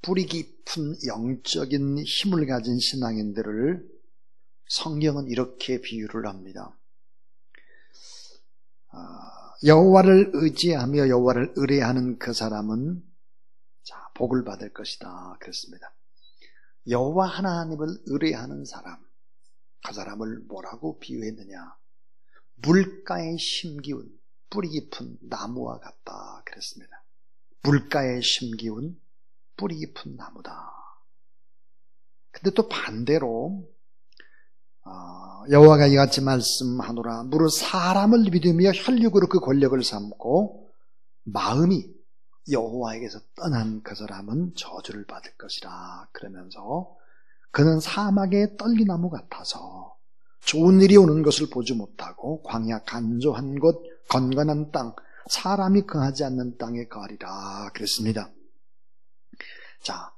뿌리 깊은 영적인 힘을 가진 신앙인들을 성경은 이렇게 비유를 합니다. 여호와를 의지하며 여호와를 의뢰하는 그 사람은 복을 받을 것이다 그랬습니다. 여호와 하나님을 의뢰하는 사람, 그 사람을 뭐라고 비유했느냐? 물가에 심기운 뿌리 깊은 나무와 같다 그랬습니다. 물가에 심기운 뿌리 깊은 나무다. 근데 또 반대로 여호와가 이같이 말씀하노라. 무릇 사람을 믿으며 혈육으로 그 권력을 삼고 마음이 여호와에게서 떠난 그 사람은 저주를 받을 것이라. 그러면서 그는 사막의 떨기나무 같아서 좋은 일이 오는 것을 보지 못하고 광야 간조한 곳 건건한 땅 사람이 거하지 않는 땅에 거하리라 그랬습니다. 자,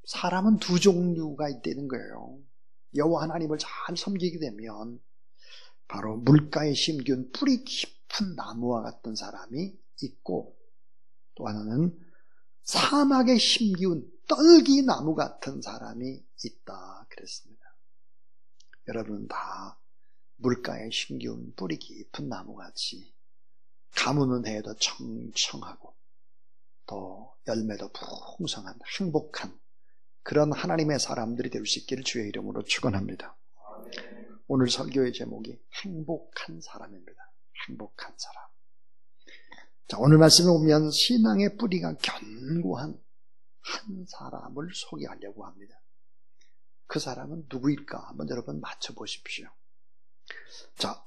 사람은 두 종류가 있다는 거예요. 여호와 하나님을 잘 섬기게 되면 바로 물가에 심기운 뿌리 깊은 나무와 같은 사람이 있고, 또 하나는 사막에 심기운 떨기나무 같은 사람이 있다 그랬습니다. 여러분은 다 물가에 심기운 뿌리 깊은 나무같이 가무는 해도 청청하고 또 열매도 풍성한 행복한 그런 하나님의 사람들이 될 수 있기를 주의 이름으로 축원합니다. 오늘 설교의 제목이 행복한 사람입니다. 행복한 사람. 자, 오늘 말씀에 보면 신앙의 뿌리가 견고한 한 사람을 소개하려고 합니다. 그 사람은 누구일까? 한번 여러분 맞춰보십시오. 자,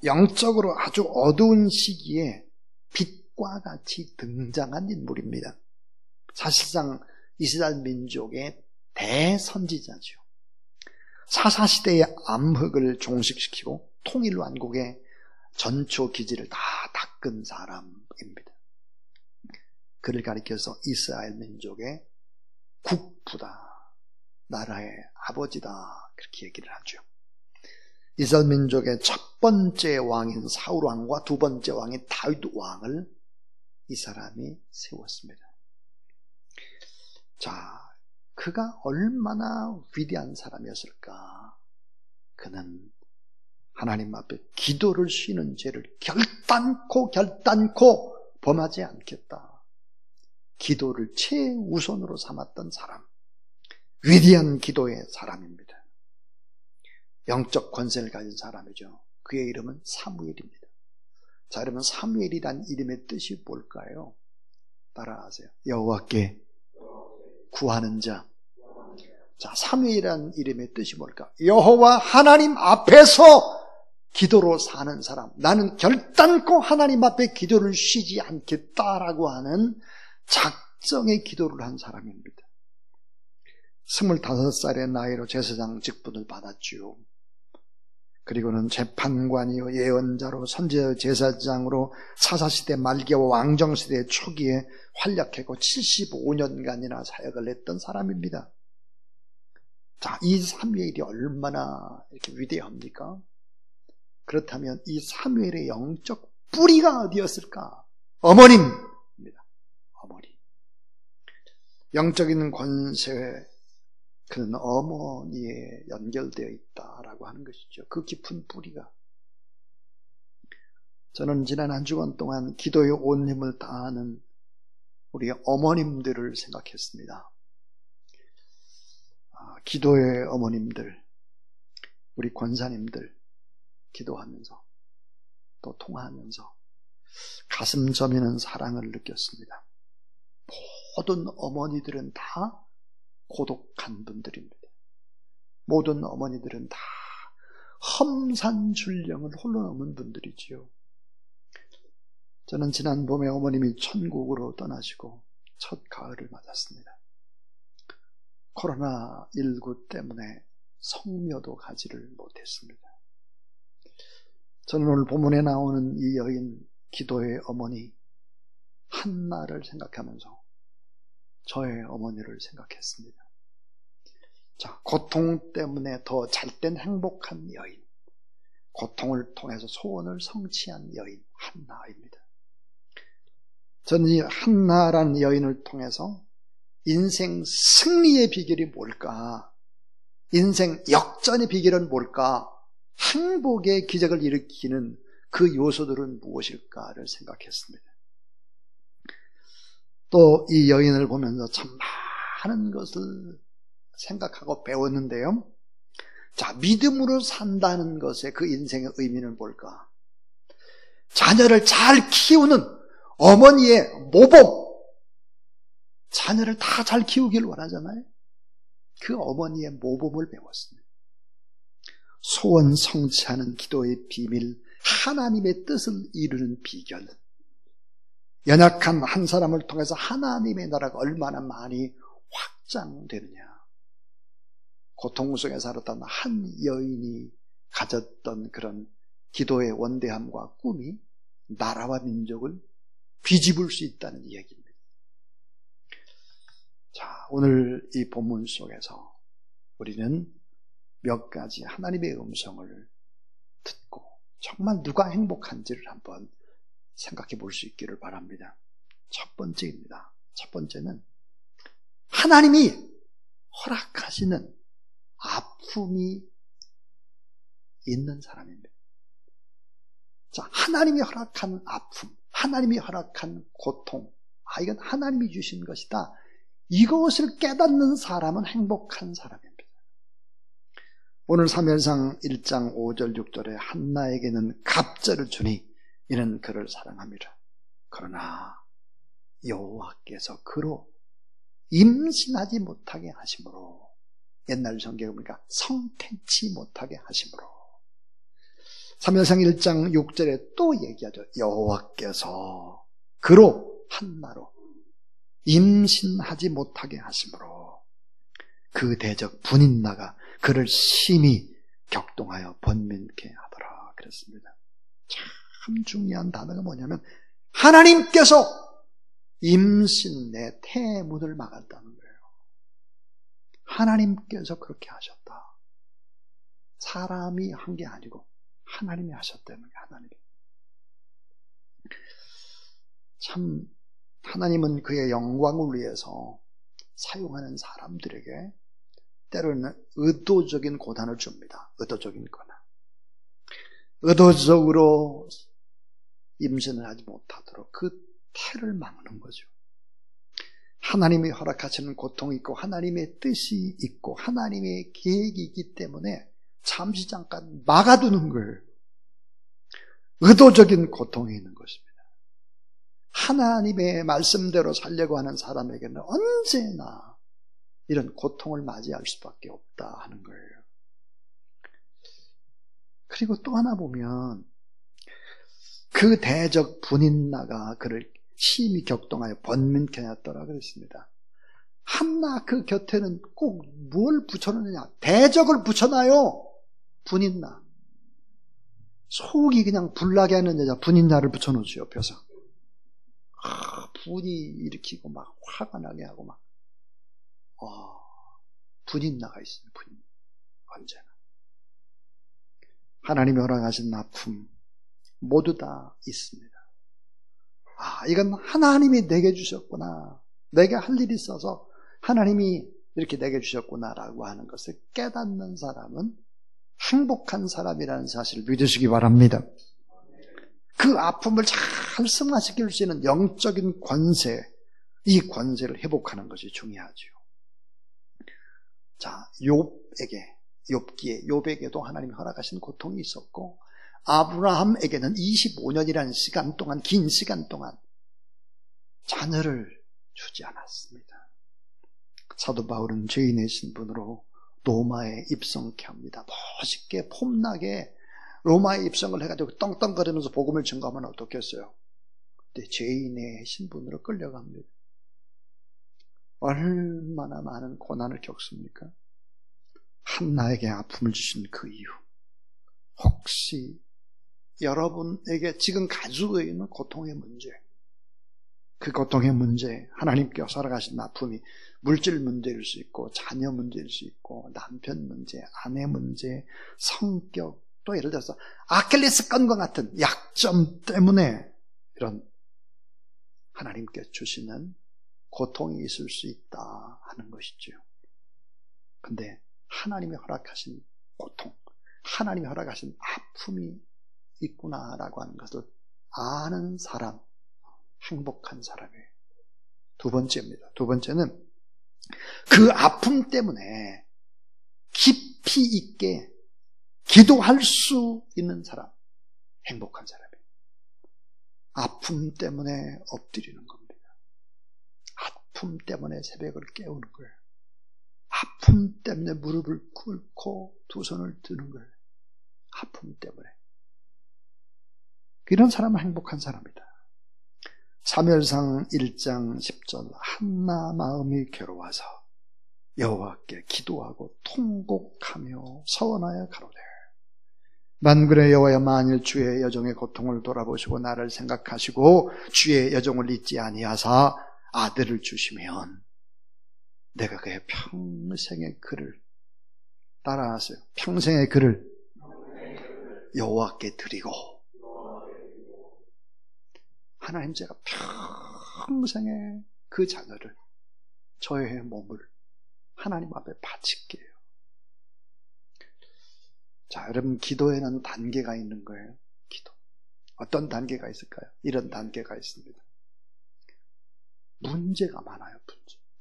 영적으로 아주 어두운 시기에 빛과 같이 등장한 인물입니다. 사실상 이스라엘 민족의 대선지자죠. 사사시대의 암흑을 종식시키고 통일왕국의 전초 기지를 다 닦은 사람입니다. 그를 가리켜서 이스라엘 민족의 국부다, 나라의 아버지다, 그렇게 얘기를 하죠. 이스라엘 민족의 첫 번째 왕인 사울 왕과 두 번째 왕인 다윗 왕을 이 사람이 세웠습니다. 자, 그가 얼마나 위대한 사람이었을까? 그는 하나님 앞에 기도를 쉬는 죄를 결단코 범하지 않겠다. 기도를 최우선으로 삼았던 사람, 위대한 기도의 사람입니다. 영적 권세를 가진 사람이죠. 그의 이름은 사무엘입니다. 자, 여러분, 사무엘이란 이름의 뜻이 뭘까요? 따라하세요. 여호와께 구하는 자. 자, 사무엘이란 이름의 뜻이 뭘까? 여호와 하나님 앞에서 기도로 사는 사람. 나는 결단코 하나님 앞에 기도를 쉬지 않겠다라고 하는 작정의 기도를 한 사람입니다. 25살의 나이로 제사장 직분을 받았지요. 그리고는 재판관이요, 예언자로, 선지자, 제사장으로 사사시대 말기와 왕정시대 초기에 활약했고 75년간이나 사역을 했던 사람입니다. 자, 이 사무엘이 얼마나 이렇게 위대합니까? 그렇다면 이 사무엘의 영적 뿌리가 어디였을까? 어머님입니다. 어머니. 영적인 권세, 그는 어머니에 연결되어 있다라고 하는 것이죠. 그 깊은 뿌리가. 저는 지난 한 주간 동안 기도에 온 힘을 다하는 우리 어머님들을 생각했습니다. 기도의 어머님들, 우리 권사님들 기도하면서 또 통화하면서 가슴 저미는 사랑을 느꼈습니다. 모든 어머니들은 다 고독한 분들입니다. 모든 어머니들은 다 험산줄령을 홀로 넘은 분들이지요. 저는 지난 봄에 어머님이 천국으로 떠나시고 첫 가을을 맞았습니다. 코로나19 때문에 성묘도 가지를 못했습니다. 저는 오늘 본문에 나오는 이 여인, 기도의 어머니 한나를 생각하면서 저의 어머니를 생각했습니다. 자, 고통 때문에 더 잘된 행복한 여인, 고통을 통해서 소원을 성취한 여인 한나입니다. 저는 이 한나라는 여인을 통해서 인생 승리의 비결이 뭘까? 인생 역전의 비결은 뭘까? 행복의 기적을 일으키는 그 요소들은 무엇일까를 생각했습니다. 또 이 여인을 보면서 참 많은 것을 생각하고 배웠는데요. 자, 믿음으로 산다는 것의 그 인생의 의미는 뭘까? 자녀를 잘 키우는 어머니의 모범. 자녀를 다 잘 키우길 원하잖아요. 그 어머니의 모범을 배웠습니다. 소원 성취하는 기도의 비밀, 하나님의 뜻을 이루는 비결. 연약한 한 사람을 통해서 하나님의 나라가 얼마나 많이 확장되느냐. 고통 속에 살았던 한 여인이 가졌던 그런 기도의 원대함과 꿈이 나라와 민족을 뒤집을 수 있다는 이야기입니다. 자, 오늘 이 본문 속에서 우리는 몇 가지 하나님의 음성을 듣고 정말 누가 행복한지를 한번 생각해 볼 수 있기를 바랍니다. 첫 번째입니다. 첫 번째는 하나님이 허락하시는 아픔이 있는 사람입니다. 자, 하나님이 허락한 아픔, 하나님이 허락한 고통, 이건 하나님이 주신 것이다. 이것을 깨닫는 사람은 행복한 사람입니다. 오늘 사무엘상 1장 5절 6절에 한나에게는 갑절을 주니 이는 그를 사랑합니다. 그러나 여호와께서 그로 임신하지 못하게 하심으로, 옛날 성경에 보니까 성태치 못하게 하심으로, 사무엘상 1장 6절에 또 얘기하죠. 여호와께서 그로, 한나로 임신하지 못하게 하심으로 그 대적 분인나가 그를 심히 격동하여 번민케 하더라 그랬습니다. 참 중요한 단어가 뭐냐면 하나님께서 임신의 태문을 막았다는 거예요. 하나님께서 그렇게 하셨다. 사람이 한 게 아니고 하나님이 하셨다는 거예요. 하나님이. 참 하나님은 그의 영광을 위해서 사용하는 사람들에게 때로는 의도적인 고난을 줍니다. 의도적인 고난. 의도적으로 임신을 하지 못하도록 그 태를 막는 거죠. 하나님이 허락하시는 고통이 있고 하나님의 뜻이 있고 하나님의 계획이 있기 때문에 잠시 잠깐 막아두는 거예요. 의도적인 고통이 있는 것입니다. 하나님의 말씀대로 살려고 하는 사람에게는 언제나 이런 고통을 맞이할 수밖에 없다 하는 거예요. 그리고 또 하나 보면 그 대적 분인나가 그를 심히 격동하여 번민케 하였더라 그랬습니다. 한나 그 곁에는 꼭 뭘 붙여놓느냐? 대적을 붙여놔요. 분인나. 속이 그냥 불나게 하는 여자 분인나를 붙여놓죠. 옆에서. 분이 일으키고 막 화가 나게 하고 막 분인나가 있습니다. 분인. 언제나 하나님이 허락하신 아픔 모두 다 있습니다. 이건 하나님이 내게 주셨구나. 내게 할 일이 있어서 하나님이 이렇게 내게 주셨구나라고 하는 것을 깨닫는 사람은 행복한 사람이라는 사실을 믿으시기 바랍니다. 그 아픔을 잘 승화시킬 수 있는 영적인 권세, 이 권세를 회복하는 것이 중요하죠. 자, 욥에게도 하나님이 허락하신 고통이 있었고 아브라함에게는 25년이라는 시간 동안, 긴 시간 동안 자녀를 주지 않았습니다. 사도 바울은 죄인의 신분으로 로마에 입성케 합니다. 멋있게 폼나게 로마에 입성을 해가지고 떵떵거리면서 복음을 증거하면 어떻겠어요? 근데 죄인의 신분으로 끌려갑니다. 얼마나 많은 고난을 겪습니까? 한나에게 아픔을 주신 그 이유, 혹시 여러분에게 지금 가지고 있는 고통의 문제, 그 고통의 문제, 하나님께서 허락하신 아픔이 물질 문제일 수 있고 자녀 문제일 수 있고 남편 문제, 아내 문제, 성격, 또 예를 들어서 아킬레스건과 같은 약점 때문에 이런 하나님께 주시는 고통이 있을 수 있다 하는 것이죠. 근데 하나님이 허락하신 고통, 하나님이 허락하신 아픔이 있구나라고 하는 것을 아는 사람, 행복한 사람이에요. 두 번째입니다. 두 번째는 그 아픔 때문에 깊이 있게 기도할 수 있는 사람, 행복한 사람이에요. 아픔 때문에 엎드리는 겁니다. 아픔 때문에 새벽을 깨우는 거예요. 아픔 때문에 무릎을 꿇고 두 손을 드는 거예요. 아픔 때문에. 이런 사람은 행복한 사람이다. 사무엘상 1장 10절 한나 마음이 괴로워서 여호와께 기도하고 통곡하며 서원하여 가로되 만군의 여호와여 만일 주의 여종의 고통을 돌아보시고 나를 생각하시고 주의 여종을 잊지 아니하사 아들을 주시면 내가 그의 평생의 글을 따라하세요. 평생의 글을 여호와께 드리고 하나님 제가 평생의 그 자녀를 저의 몸을 하나님 앞에 바칠게요. 자, 여러분 기도에는 단계가 있는 거예요. 기도. 어떤 단계가 있을까요? 이런 단계가 있습니다. 문제가 많아요.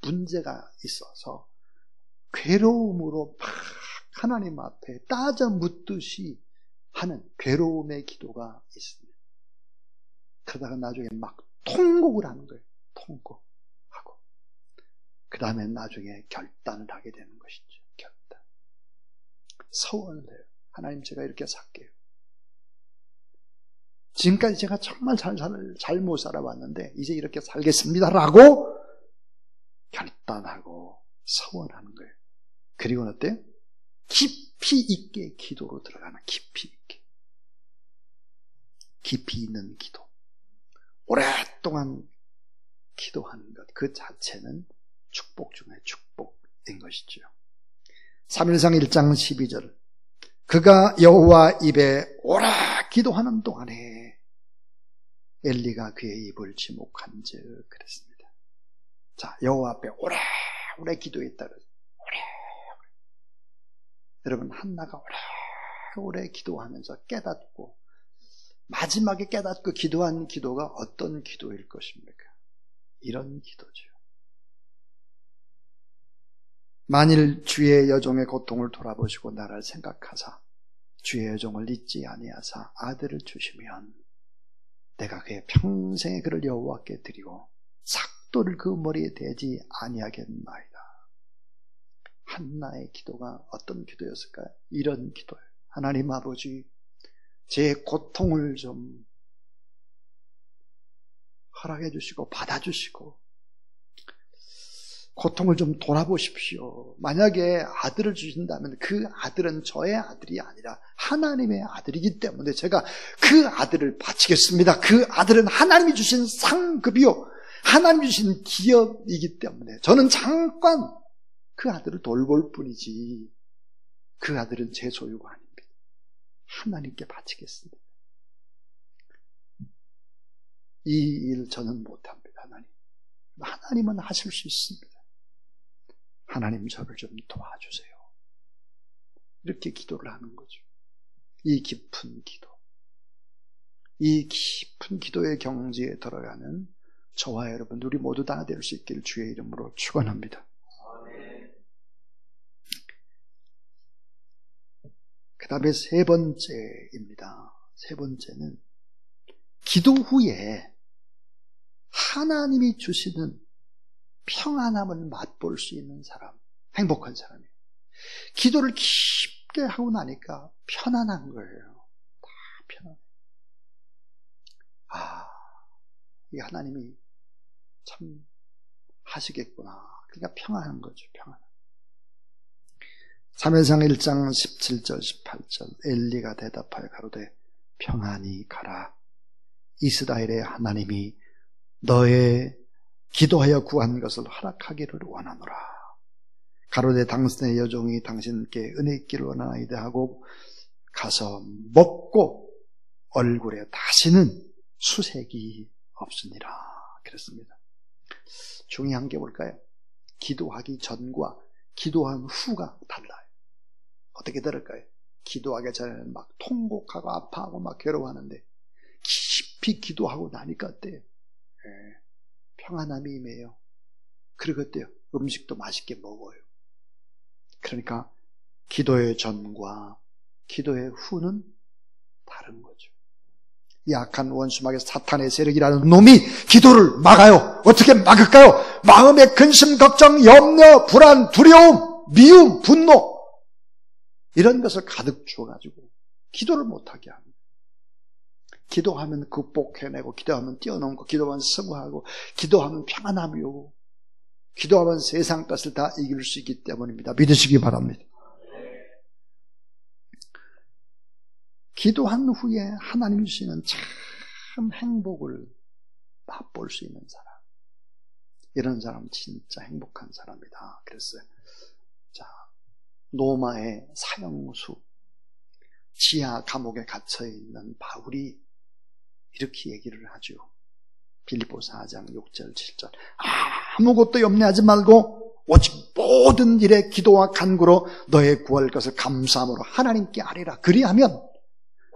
문제가 있어서 괴로움으로 막 하나님 앞에 따져 묻듯이 하는 괴로움의 기도가 있습니다. 그러다가 나중에 막 통곡을 하는 거예요. 통곡하고 그 다음에 나중에 결단을 하게 되는 것이죠. 결단. 서원을 해요. 하나님 제가 이렇게 살게요. 지금까지 제가 정말 잘 못 살아왔는데 이제 이렇게 살겠습니다라고 결단하고 서원하는 거예요. 그리고는 어때요? 깊이 있게 기도로 들어가는 깊이 있게. 깊이 있는 기도. 오랫동안 기도하는 것 그 자체는 축복 중에 축복인 것이죠. 사무엘상 1장 12절 그가 여호와 입에 오래 기도하는 동안에 엘리가 그의 입을 지목한즉 그랬습니다. 자, 여호와 앞에 오래 기도했다 그래서 오래. 여러분 한나가 오래 기도하면서 깨닫고 마지막에 깨닫고 기도한 기도가 어떤 기도일 것입니까? 이런 기도죠. 만일 주의 여종의 고통을 돌아보시고 나를 생각하사 주의 여종을 잊지 아니하사 아들을 주시면 내가 그의 평생의 그를 여호와께 드리고 삭도를 그 머리에 대지 아니하겠나이다. 한나의 기도가 어떤 기도였을까요? 이런 기도예요. 하나님 아버지 제 고통을 좀 허락해 주시고 받아주시고 고통을 좀 돌아보십시오. 만약에 아들을 주신다면 그 아들은 저의 아들이 아니라 하나님의 아들이기 때문에 제가 그 아들을 바치겠습니다. 그 아들은 하나님이 주신 상급이요 하나님이 주신 기업이기 때문에 저는 잠깐 그 아들을 돌볼 뿐이지 그 아들은 제 소유가 아닙니다. 하나님께 바치겠습니다. 이 일 저는 못합니다. 하나님은 하실 수 있습니다. 하나님 저를 좀 도와주세요. 이렇게 기도를 하는 거죠. 이 깊은 기도. 이 깊은 기도의 경지에 들어가는 저와 여러분 우리 모두 다 될 수 있기를 주의 이름으로 축원합니다. 그 다음에 세 번째입니다. 세 번째는 기도 후에 하나님이 주시는 평안함을 맛볼 수 있는 사람, 행복한 사람이에요. 기도를 깊게 하고 나니까 편안한 거예요. 다 편안해. 이 하나님이 참 하시겠구나. 그러니까 평안한 거죠. 평안. 사무엘상 1장 17절 18절 엘리가 대답하여 가로되 평안히 가라. 이스라엘의 하나님이 너의 기도하여 구한 것을 허락하기를 원하노라. 가로되 당신의 여종이 당신께 은혜 있기를 원하나이다 하고 가서 먹고 얼굴에 다시는 수색이 없으니라. 그랬습니다. 중요한 게 뭘까요? 기도하기 전과 기도한 후가 달라요. 어떻게 들을까요? 기도하기 전에는 막 통곡하고 아파하고 막 괴로워하는데 깊이 기도하고 나니까 어때요? 평안함이 임해요. 그리고 어때요? 음식도 맛있게 먹어요. 그러니까 기도의 전과 기도의 후는 다른 거죠. 약한 원수마귀 사탄의 세력이라는 놈이 기도를 막아요. 어떻게 막을까요? 마음의 근심, 걱정, 염려, 불안, 두려움, 미움, 분노 이런 것을 가득 주어가지고 기도를 못하게 합니다. 기도하면 극복해내고, 기도하면 뛰어넘고, 기도하면 승화하고, 기도하면 평안함이 오고, 기도하면 세상 것을 다 이길 수 있기 때문입니다. 믿으시기 바랍니다. 기도한 후에 하나님 주시는 참 행복을 맛볼 수 있는 사람, 이런 사람은 진짜 행복한 사람이다 그랬어요. 자, 로마의 사형수, 지하 감옥에 갇혀있는 바울이 이렇게 얘기를 하죠. 빌립보서 4장 6절 7절 아무것도 염려하지 말고 오직 모든 일에 기도와 간구로 너의 구할 것을 감사함으로 하나님께 아뢰라. 그리하면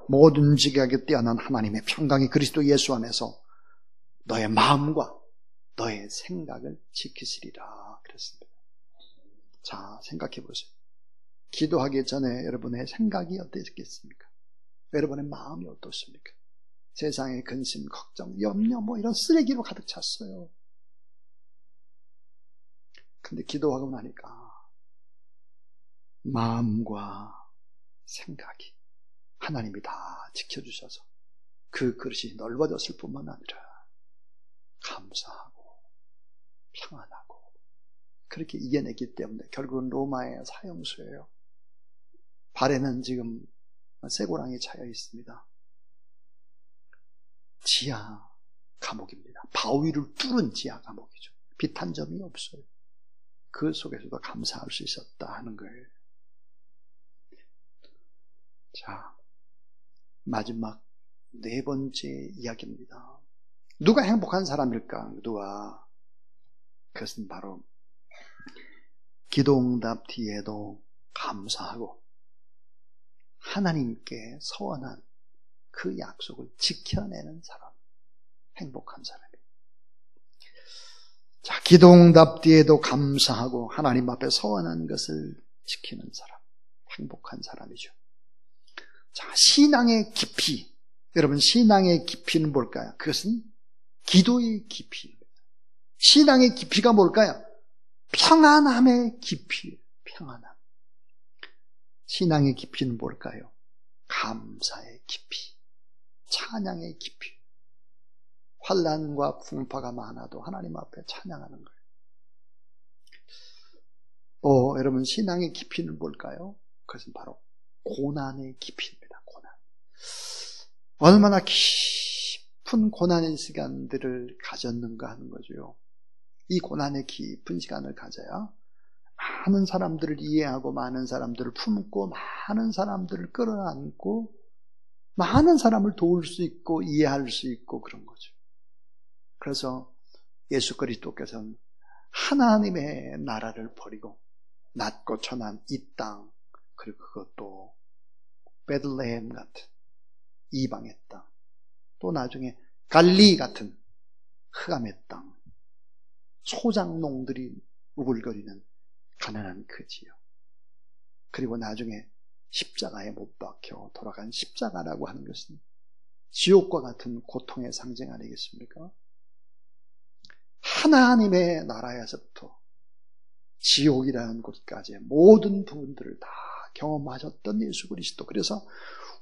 모든 지각에 뛰어난 하나님의 평강이 그리스도 예수 안에서 너의 마음과 너의 생각을 지키시리라 그랬습니다. 자, 생각해 보세요. 기도하기 전에 여러분의 생각이 어떻겠습니까? 여러분의 마음이 어떻습니까? 세상의 근심, 걱정, 염려 이런 쓰레기로 가득 찼어요. 근데 기도하고 나니까 마음과 생각이 하나님이 다 지켜주셔서 그 그릇이 넓어졌을 뿐만 아니라 감사하고 평안하고 그렇게 이겨냈기 때문에 결국은 로마의 사형수예요. 발에는 지금 쇠고랑이 차여 있습니다. 지하 감옥입니다. 바위를 뚫은 지하 감옥이죠. 빛 한 점이 없어요. 그 속에서도 감사할 수 있었다 하는 거예요. 자, 마지막 네 번째 이야기입니다. 누가 행복한 사람일까? 누가? 그것은 바로 기도응답 뒤에도 감사하고 하나님께 서원한 그 약속을 지켜내는 사람, 행복한 사람이에요. 자, 기도응답 뒤에도 감사하고 하나님 앞에 서원한 것을 지키는 사람, 행복한 사람이죠. 자, 신앙의 깊이, 여러분 신앙의 깊이는 뭘까요? 그것은 기도의 깊이입니다. 신앙의 깊이가 뭘까요? 평안함의 깊이, 평안함. 신앙의 깊이는 뭘까요? 감사의 깊이, 찬양의 깊이. 환난과 풍파가 많아도 하나님 앞에 찬양하는 거예요. 여러분 신앙의 깊이는 뭘까요? 그것은 바로 고난의 깊이입니다. 고난. 얼마나 깊은 고난의 시간들을 가졌는가 하는 거죠. 이 고난의 깊은 시간을 가져야 많은 사람들을 이해하고 많은 사람들을 품고 많은 사람들을 끌어안고 많은 사람을 도울 수 있고 이해할 수 있고 그런 거죠. 그래서 예수 그리스도께서는 하나님의 나라를 버리고 낮고 천한 이 땅, 그리고 그것도 베들레헴 같은 이방의 땅, 또 나중에 갈리 같은 흑암의 땅, 소장농들이 우글거리는 가난한 그 지역, 그리고 나중에 십자가에 못 박혀 돌아간 십자가라고 하는 것은 지옥과 같은 고통의 상징 아니겠습니까? 하나님의 나라에서부터 지옥이라는 곳까지의 모든 부분들을 다 경험하셨던 예수 그리스도. 그래서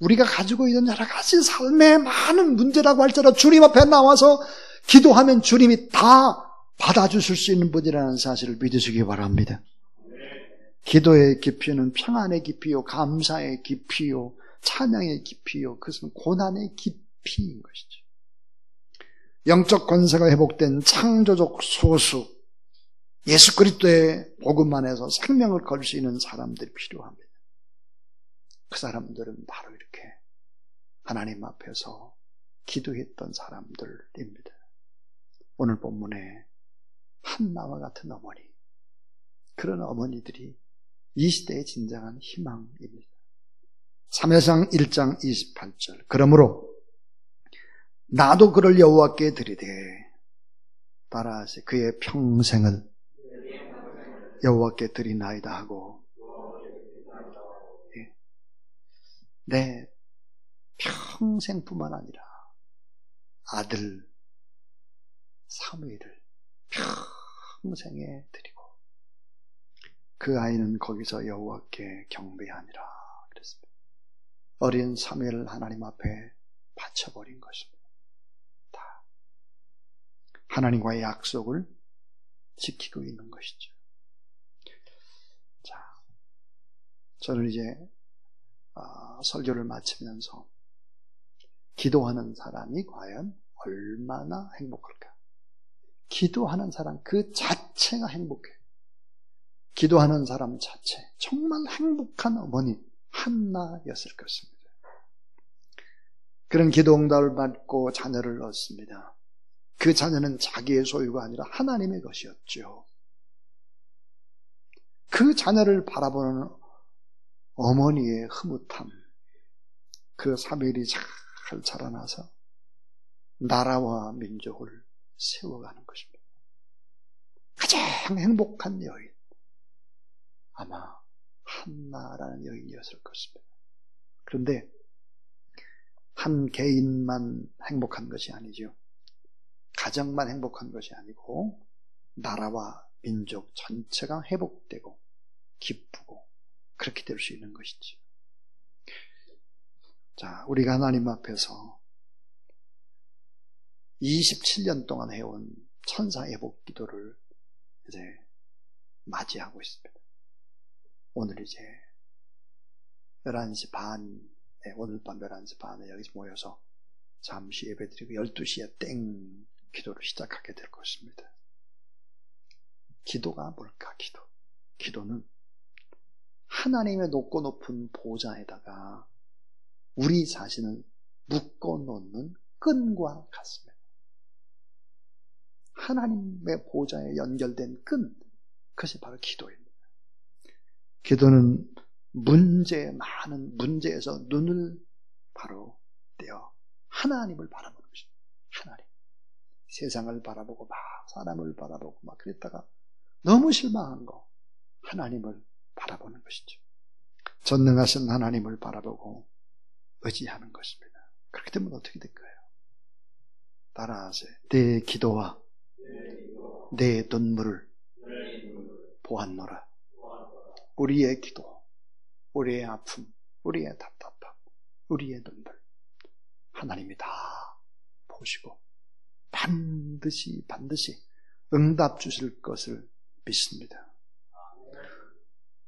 우리가 가지고 있는 여러 가지 삶의 많은 문제라고 할지라도 주님 앞에 나와서 기도하면 주님이 다 받아주실 수 있는 분이라는 사실을 믿으시기 바랍니다. 기도의 깊이는 평안의 깊이요, 감사의 깊이요, 찬양의 깊이요, 그것은 고난의 깊이인 것이죠. 영적 권세가 회복된 창조적 소수, 예수 그리스도의 복음 안에서 생명을 걸 수 있는 사람들이 필요합니다. 그 사람들은 바로 이렇게 하나님 앞에서 기도했던 사람들입니다. 오늘 본문에 한나와 같은 어머니, 그런 어머니들이 이 시대의 진정한 희망입니다. 사무엘상 1장 28절. 그러므로 나도 그를 여호와께 드리되, 따라하세요. 그의 평생을 여호와께 드리나이다 하고, 내 평생뿐만 아니라 아들 사무엘을 평생에 드리고, 그 아이는 거기서 여호와께 경배하니라 그랬습니다. 어린 사무엘을 하나님 앞에 바쳐버린 것입니다. 다 하나님과의 약속을 지키고 있는 것이죠. 자, 저는 이제 설교를 마치면서 기도하는 사람이 과연 얼마나 행복할까? 기도하는 사람 그 자체가 행복해요. 기도하는 사람 자체, 정말 행복한 어머니 한나였을 것입니다. 그런 기도 응답을 받고 자녀를 얻습니다. 그 자녀는 자기의 소유가 아니라 하나님의 것이었죠. 그 자녀를 바라보는 어머니의 흐뭇함, 그 사무엘이 잘 자라나서 나라와 민족을 세워가는 것입니다. 가장 행복한 여인, 아마 한나라는 여인이었을 것입니다. 그런데 한 개인만 행복한 것이 아니죠. 가정만 행복한 것이 아니고 나라와 민족 전체가 회복되고 기쁘고 그렇게 될 수 있는 것이죠. 자, 우리가 하나님 앞에서 27년 동안 해온 천사 회복 기도를 이제 맞이하고 있습니다. 오늘 이제 11시 반에, 오늘 밤 11시 반에 여기서 모여서 잠시 예배드리고 12시에 땡 기도를 시작하게 될 것입니다. 기도가 뭘까? 기도는 하나님의 높고 높은 보좌에다가 우리 자신을 묶어놓는 끈과 같습니다. 하나님의 보좌에 연결된 끈, 그것이 바로 기도입니다. 기도는 많은 문제에서 눈을 바로 떼어 하나님을 바라보는 것입니다. 하나님. 세상을 바라보고 막 사람을 바라보고 막 그랬다가 너무 실망한 거, 하나님을 바라보는 것이죠. 전능하신 하나님을 바라보고 의지하는 것입니다. 그렇게 되면 어떻게 될까요? 따라하세요. 내 기도와 내 눈물을 보았노라. 우리의 기도, 우리의 아픔, 우리의 답답함, 우리의 눈물, 하나님이 다 보시고 반드시 응답 주실 것을 믿습니다.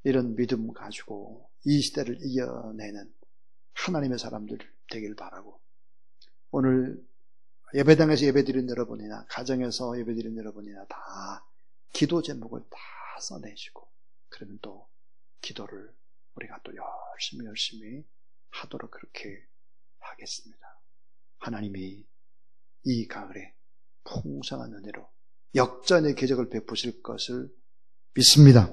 이런 믿음 가지고 이 시대를 이겨내는 하나님의 사람들 되길 바라고, 오늘 예배당에서 예배드린 여러분이나 가정에서 예배드린 여러분이나 다 기도 제목을 다 써내시고, 그러면 또 기도를 우리가 또 열심히 하도록 그렇게 하겠습니다. 하나님이 이 가을에 풍성한 은혜로 역전의 기적을 베푸실 것을 믿습니다.